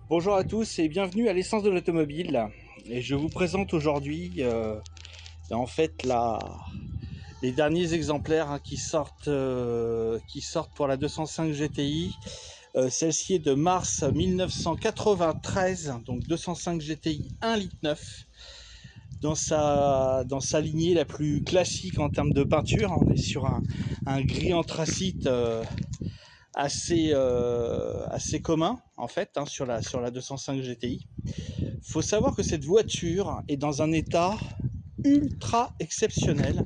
Bonjour à tous et bienvenue à l'essence de l'automobile. Et je vous présente aujourd'hui les derniers exemplaires qui sortent pour la 205 GTI. Celle-ci est de mars 1993, donc 205 GTI 1,9 litre dans sa lignée la plus classique en termes de peinture. On est sur un gris anthracite assez commun en fait sur la 205 GTI. Faut savoir que cette voiture est dans un état ultra exceptionnel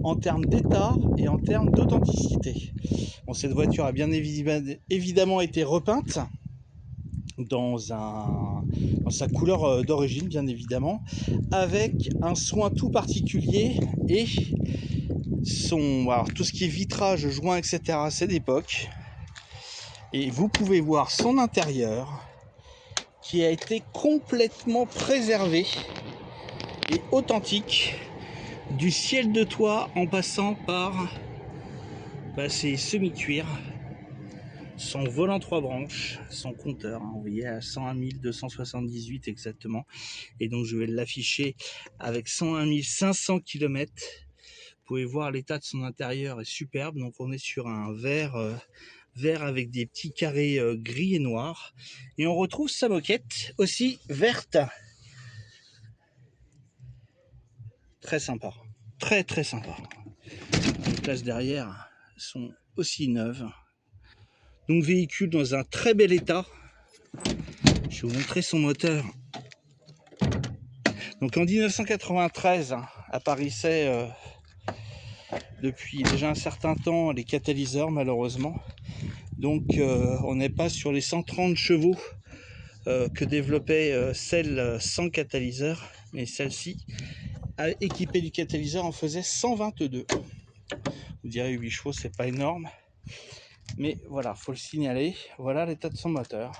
en termes d'état et en termes d'authenticité. Bon, cette voiture a bien évidemment été repeinte dans sa couleur d'origine, bien évidemment, avec un soin tout particulier et tout ce qui est vitrage, joint, etc. c'est d'époque. Et vous pouvez voir son intérieur qui a été complètement préservé et authentique, du ciel de toit en passant par ses semi-cuirs, son volant 3 branches, son compteur, vous voyez, à 101 278 exactement, et donc je vais l'afficher avec 101 500 km. Vous pouvez voir l'état de son intérieur est superbe, donc on est sur un vert avec des petits carrés gris et noirs, et on retrouve sa moquette aussi verte. Très sympa, très sympa. Les places derrière sont aussi neuves. Donc véhicule dans un très bel état. Je vais vous montrer son moteur. Donc en 1993 apparaissaient depuis déjà un certain temps les catalyseurs, malheureusement. Donc on n'est pas sur les 130 chevaux que développait celle sans catalyseur, mais celle-ci, équipée du catalyseur, en faisait 122. Vous direz 8 chevaux, c'est pas énorme, mais voilà, faut le signaler. Voilà l'état de son moteur.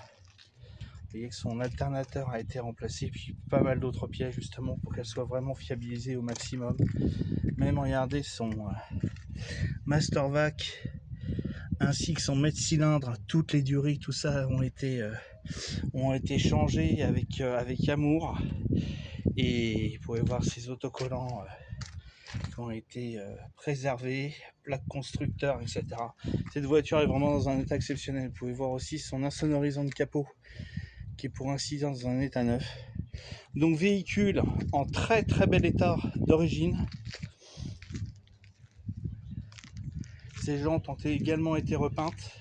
Vous voyez que son alternateur a été remplacé, puis pas mal d'autres pièces justement pour qu'elle soit vraiment fiabilisée au maximum. Même regardez son master vac ainsi que son mètre cylindre, toutes les durées, tout ça ont été changés avec amour. Et vous pouvez voir ces autocollants qui ont été préservés, plaques constructeurs, etc. Cette voiture est vraiment dans un état exceptionnel. Vous pouvez voir aussi son insonorisant de capot qui est pour ainsi dire dans un état neuf. Donc véhicule en très bel état d'origine. Ces jantes ont également été repeintes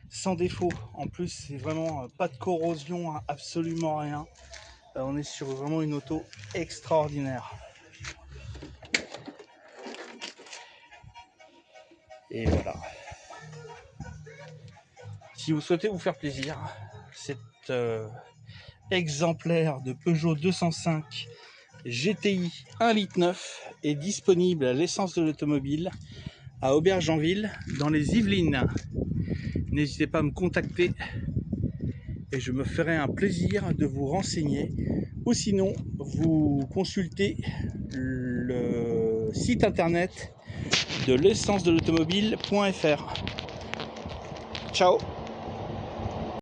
sans défaut. En plus, c'est vraiment pas de corrosion, absolument rien. On est sur vraiment une auto extraordinaire. Et voilà. Si vous souhaitez vous faire plaisir, cet exemplaire de Peugeot 205 GTI 1,9 litre est disponible à l'essence de l'automobile à Aubergenville dans les Yvelines. N'hésitez pas à me contacter et je me ferai un plaisir de vous renseigner, ou sinon vous consultez le site internet de l'essence de l'automobile.fr. Ciao.